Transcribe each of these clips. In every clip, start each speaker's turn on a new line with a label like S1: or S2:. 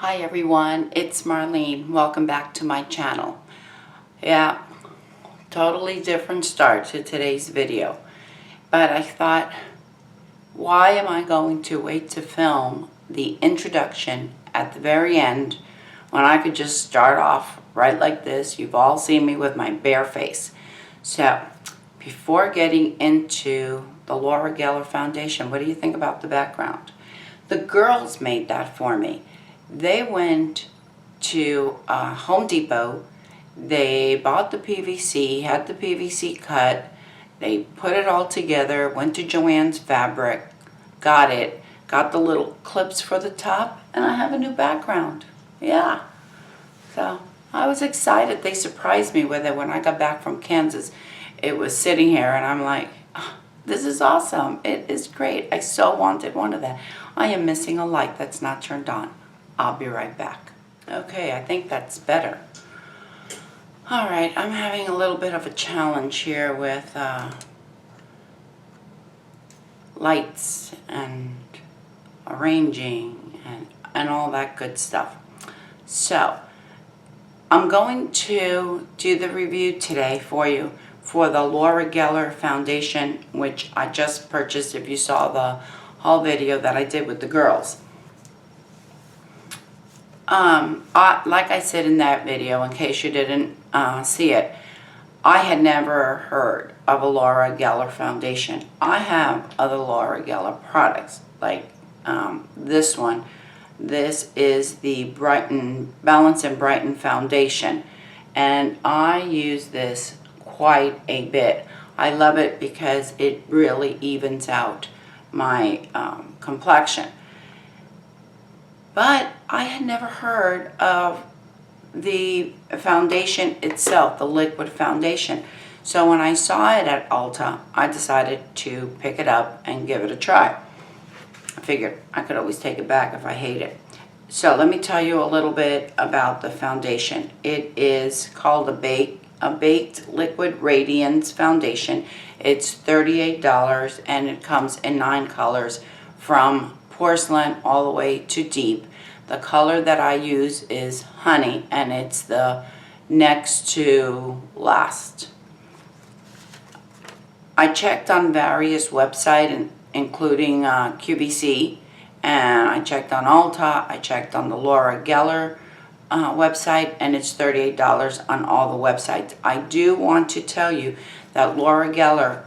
S1: Hi everyone, it's Marlene. Welcome back to my channel. Yeah, totally different start to today's video. But I thought, why am I going to wait to film the introduction at the very end when I could just start off right like this? You've all seen me with my bare face. So, before getting into the Laura Geller Foundation, what do you think about the background? The girls made that for me. They went to Home Depot, they bought the PVC, had the PVC cut, they put it all together, went to Joann's Fabric, got it, got the little clips for the top, and I have a new background. Yeah. So I was excited. They surprised me with it when I got back from Kansas. It was sitting here and I'm like, oh, this is awesome. It is great. I so wanted one of that. I am missing a light that's not turned on. I'll be right back. Okay, I think that's better. Alright, I'm having a little bit of a challenge here with lights and arranging and all that good stuff. So, I'm going to do the review today for you for the Laura Geller Foundation, which I just purchased if you saw the haul video that I did with the girls. Like I said in that video, in case you didn't see it, I had never heard of a Laura Geller Foundation. I have other Laura Geller products, like this one. This is the Balance and Brighten Foundation, and I use this quite a bit. I love it because it really evens out my complexion. But I had never heard of the foundation itself, the liquid foundation. So when I saw it at Ulta, I decided to pick it up and give it a try. I figured I could always take it back if I hate it. So let me tell you a little bit about the foundation. It is called a Baked Liquid Radiance Foundation. It's $38 and it comes in 9 colors from porcelain all the way to deep. The color that I use is honey, and it's the next to last. I checked on various websites, including QVC, and I checked on Ulta, I checked on the Laura Geller website, and it's $38 on all the websites. I do want to tell you that Laura Geller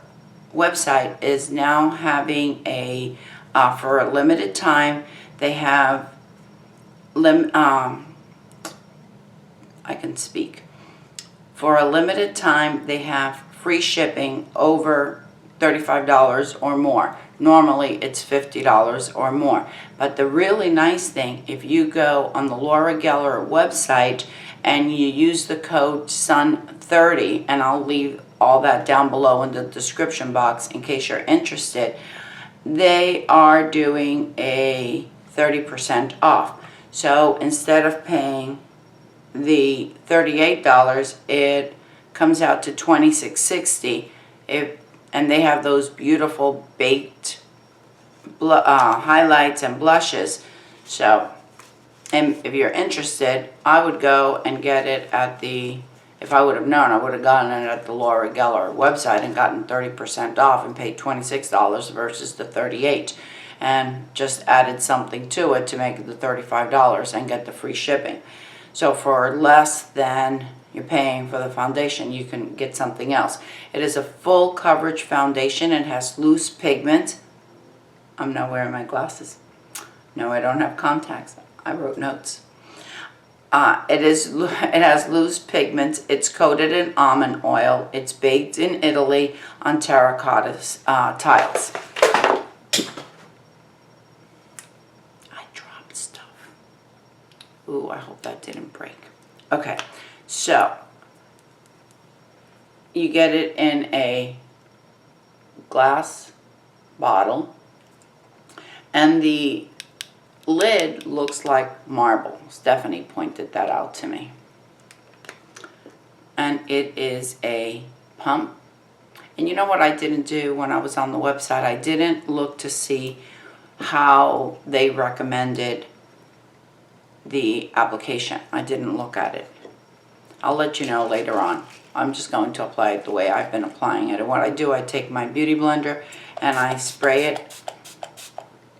S1: website is now having a for a limited time, they have I can speak. For a limited time, they have free shipping over $35 or more. Normally, it's $50 or more. But the really nice thing, if you go on the Laura Geller website and you use the code SUN30, and I'll leave all that down below in the description box in case you're interested, they are doing a 30% off. So instead of paying the $38, it comes out to $26.60. And they have those beautiful baked highlights and blushes. So, and if you're interested, I would go and get it at the, if I would have known, I would have gotten it at the Laura Geller website and gotten 30% off and paid $26 versus the $38. And just added something to it to make it the $35 and get the free shipping. So for less than you're paying for the foundation, you can get something else. It is a full coverage foundation. It has loose pigment. I'm not wearing my glasses. No, I don't have contacts. I wrote notes. It has loose pigments. It's coated in almond oil. It's baked in Italy on terracotta tiles. Ooh, I hope that didn't break. Okay, so you get it in a glass bottle, and the lid looks like marble. Stephanie pointed that out to me. And it is a pump. And you know what I didn't do when I was on the website? I didn't look to see how they recommended the application. I didn't look at it. I'll let you know later on. I'm just going to apply it the way I've been applying it. And what I do, I take my beauty blender and I spray it.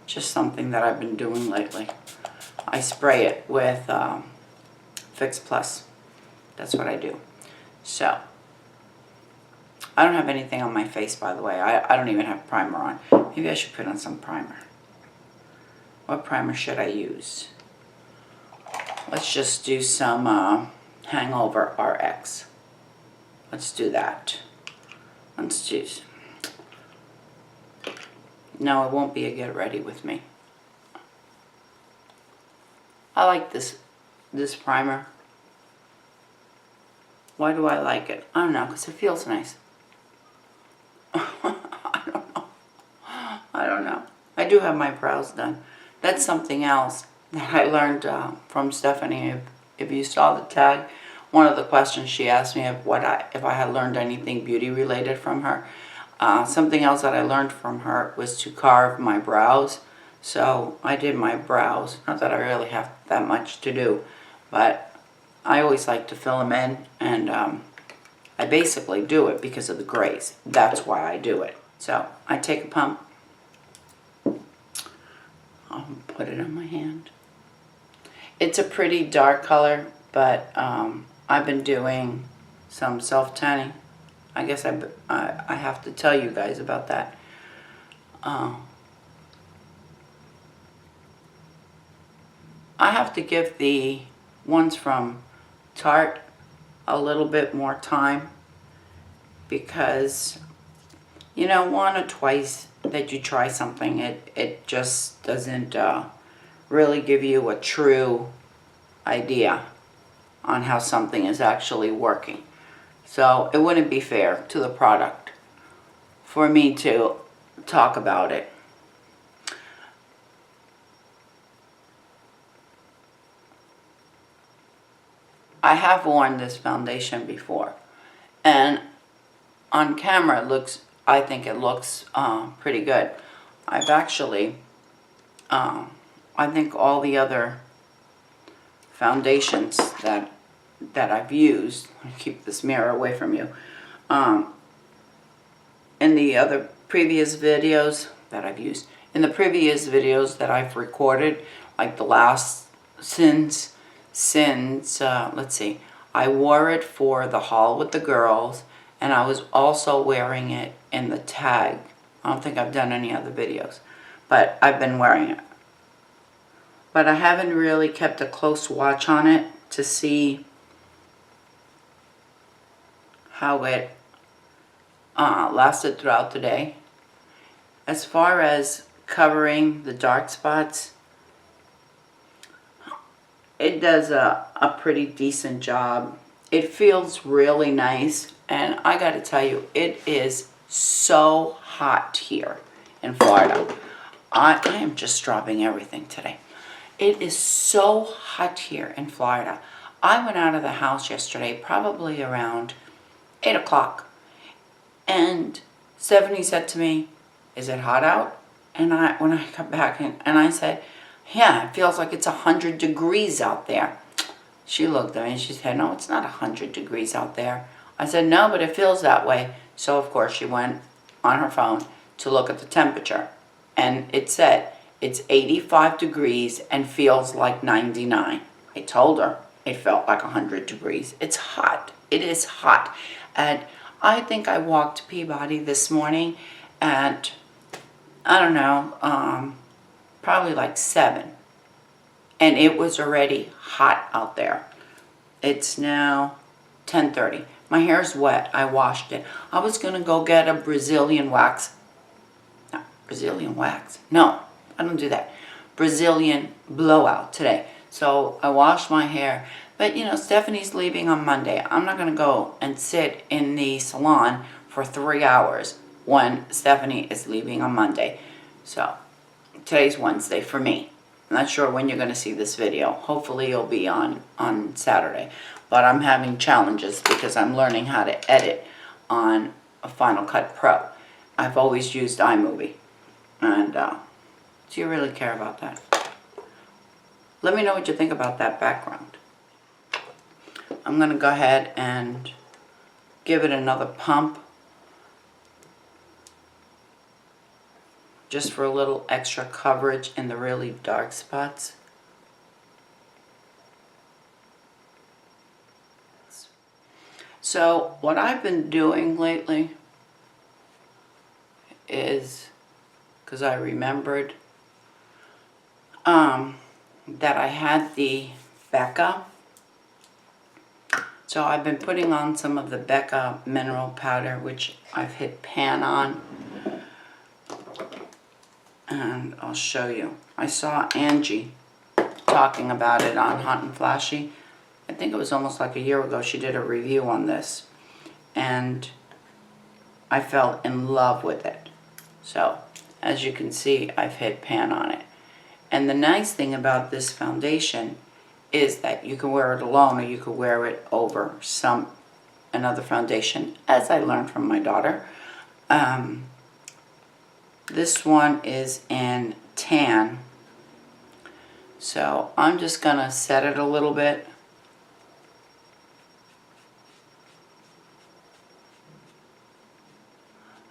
S1: Just something that I've been doing lately. I spray it with Fix Plus. That's what I do. So, I don't have anything on my face, by the way. I don't even have primer on. Maybe I should put on some primer. What primer should I use? Let's just do some Hangover RX. Let's do that. Let's do... No, it won't be a get ready with me. I like this primer. Why do I like it? I don't know, because it feels nice. I don't know. I do have my brows done. That's something else that I learned from Stephanie. If you saw the tag, one of the questions she asked me if I had learned anything beauty related from her. Something else that I learned from her was to carve my brows. So I did my brows. Not that I really have that much to do, but I always like to fill them in, and I basically do it because of the grays. That's why I do it. So I take a pump. I'll put it on my hand. It's a pretty dark color, but I've been doing some self-tanning. I guess I have to tell you guys about that. I have to give the ones from Tarte a little bit more time because, you know, one or twice that you try something, it just doesn't really give you a true idea on how something is actually working. So it wouldn't be fair to the product for me to talk about it. I have worn this foundation before, and on camera I think it looks pretty good. I've actually, I think all the other foundations that I've used, I'll keep this mirror away from you, in the other previous videos that I've used, in the previous videos that I've recorded, like the last, since let's see, I wore it for the haul with the girls, and I was also wearing it in the tag. I don't think I've done any other videos, but I've been wearing it. But I haven't really kept a close watch on it to see how it lasted throughout the day. As far as covering the dark spots, it does a pretty decent job. It feels really nice, and I gotta tell you, it is so hot here in Florida. I am just dropping everything today. It is so hot here in Florida. I went out of the house yesterday probably around 8 o'clock, and Stephanie said to me, "Is it hot out?" And when I got back and I said, "Yeah, it feels like it's 100 degrees out there." She looked at me and she said, "No, it's not 100 degrees out there." I said, "No, but it feels that way." So of course she went on her phone to look at the temperature, and it said it's 85 degrees and feels like 99. I told her it felt like 100 degrees. It's hot. It is hot. And I think I walked Peabody this morning at, I don't know, probably like 7. And it was already hot out there. It's now 10:30. My hair's wet. I washed it. I was going to go get a Brazilian wax. No, Brazilian wax. No, I don't do that. Brazilian blowout today. So I washed my hair. But, you know, Stephanie's leaving on Monday. I'm not going to go and sit in the salon for 3 hours when Stephanie is leaving on Monday. So today's Wednesday for me. I'm not sure when you're going to see this video. Hopefully it'll be on Saturday. But I'm having challenges because I'm learning how to edit on a Final Cut Pro. I've always used iMovie. And do you really care about that? Let me know what you think about that background. I'm going to go ahead and give it another pump, just for a little extra coverage in the really dark spots. So what I've been doing lately is, because I remembered that I had the Becca, so I've been putting on some of the Becca mineral powder, which I've hit pan on, and I'll show you. I saw Angie talking about it on Hot and Flashy. I think it was almost like a year ago she did a review on this, and I fell in love with it. So as you can see, I've hit pan on it. And the nice thing about this foundation is that you can wear it alone, or you could wear it over another foundation, as I learned from my daughter. This one is in tan, so I'm just gonna set it a little bit.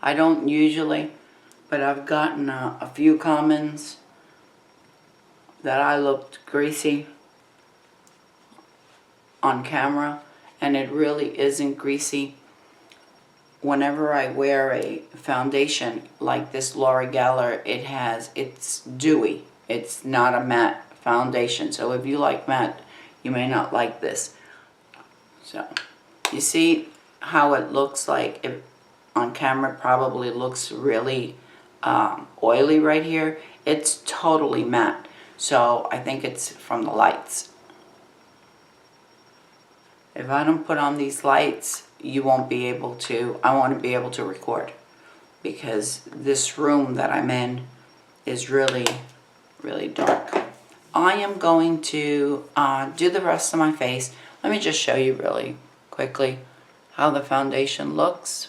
S1: I don't usually, but I've gotten a few comments that I looked greasy on camera, and it really isn't greasy. Whenever I wear a foundation like this Laura Geller, it's dewy. It's not a matte foundation. So if you like matte, you may not like this. So you see how it looks like on camera. It probably looks really oily right here. It's totally matte. So I think it's from the lights. If I don't put on these lights, you won't be able to, I won't be able to record, because this room that I'm in is really, really dark. I am going to do the rest of my face. Let me just show you really quickly how the foundation looks.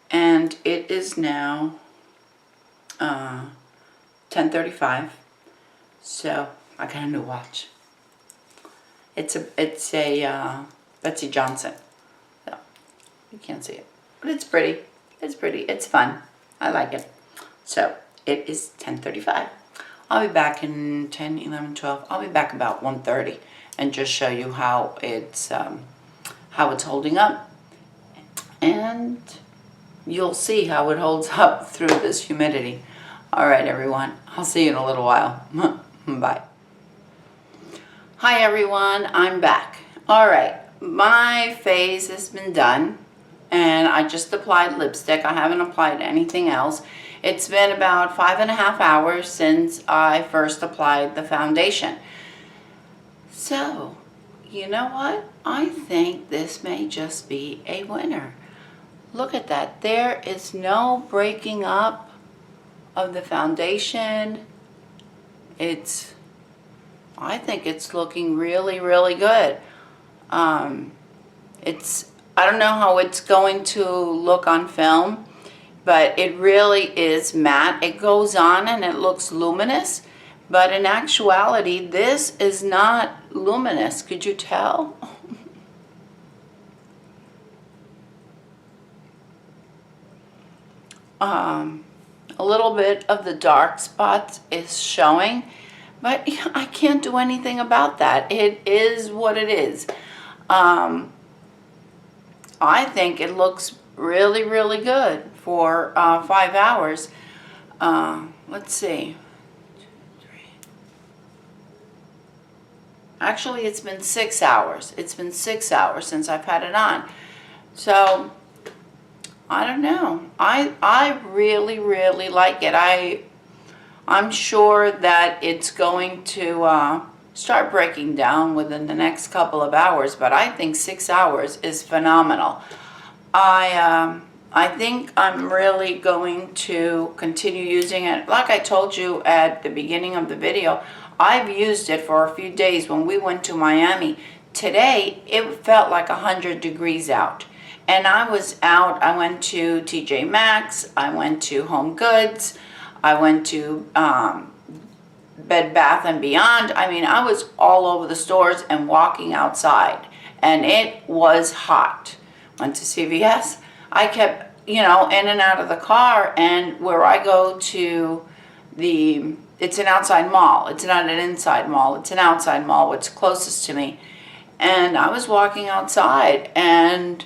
S1: And it is now 10:35, so I got a new watch. It's a Betsy Johnson. So you can't see it, but it's pretty. It's pretty. It's fun. I like it. So it is 10:35. I'll be back in 10, 11, 12. I'll be back about 1:30 and just show you how it's holding up, and you'll see how it holds up through this humidity. All right, everyone. I'll see you in a little while. Bye. Hi, everyone. I'm back. All right. My face has been done, and I just applied lipstick. I haven't applied anything else. It's been about 5.5 hours since I first applied the foundation. So, you know what? I think this may just be a winner. Look at that. There is no breaking up of the foundation. I think it's looking really, really good. I don't know how it's going to look on film, but it really is matte. It goes on and it looks luminous, but in actuality, this is not luminous. Could you tell? A little bit of the dark spots is showing, but I can't do anything about that. It is what it is. I think it looks really, really good for 5 hours. Let's see. 2, 3. Actually, it's been 6 hours. It's been 6 hours since I've had it on. So I don't know. I really, really like it. I'm sure that it's going to start breaking down within the next couple of hours, but I think 6 hours is phenomenal. I think I'm really going to continue using it. Like I told you at the beginning of the video, I've used it for a few days. When we went to Miami today, it felt like 100 degrees out. And I was out. I went to TJ Maxx. I went to Home Goods. I went to Bed Bath and Beyond. I mean, I was all over the stores and walking outside. And it was hot. Went to CVS. I kept, you know, in and out of the car. And where I go to it's an outside mall. It's not an inside mall. It's an outside mall, what's closest to me. And I was walking outside, and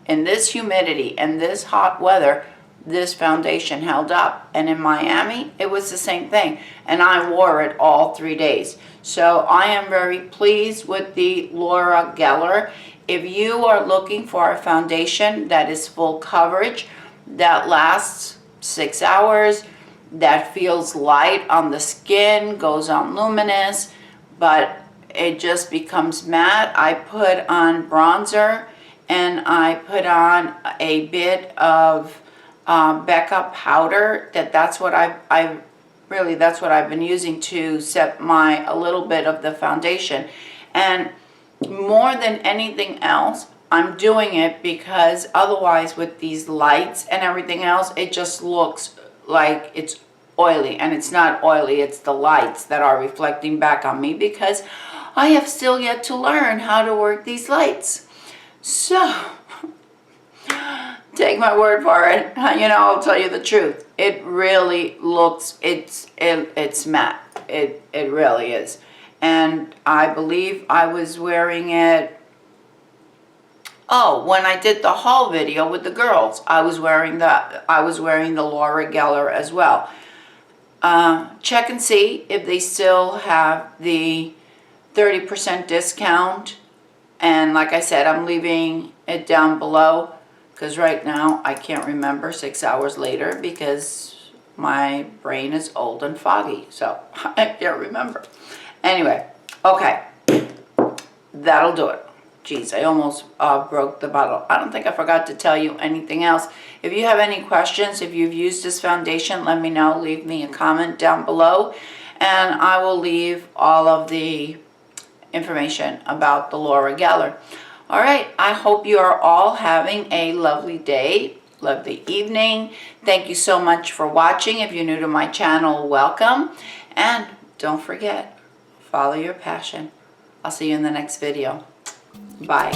S1: in this humidity and this hot weather, this foundation held up. And in Miami, it was the same thing. And I wore it all 3 days. So I am very pleased with the Laura Geller. If you are looking for a foundation that is full coverage, that lasts 6 hours, that feels light on the skin, goes on luminous, but it just becomes matte. I put on bronzer, and I put on a bit of Becca powder. That's what that's what I've been using to set a little bit of the foundation. And more than anything else, I'm doing it because otherwise with these lights and everything else, it just looks like it's oily, and it's not oily. It's the lights that are reflecting back on me because I have still yet to learn how to work these lights. So take my word for it. You know, I'll tell you the truth. It really looks, it's matte. It really is. And I believe I was wearing it. Oh, when I did the haul video with the girls, I was wearing the Laura Geller as well. Check and see if they still have the 30% discount. And like I said, I'm leaving it down below because right now I can't remember 6 hours later because my brain is old and foggy. So I can't remember. Anyway, okay. That'll do it. Geez, I almost broke the bottle. I don't think I forgot to tell you anything else. If you have any questions, if you've used this foundation, let me know. Leave me a comment down below, and I will leave all of the information about the Laura Geller. All right, I hope you are all having a lovely day, lovely evening. Thank you so much for watching. If you're new to my channel, welcome. And don't forget, follow your passion. I'll see you in the next video. Bye.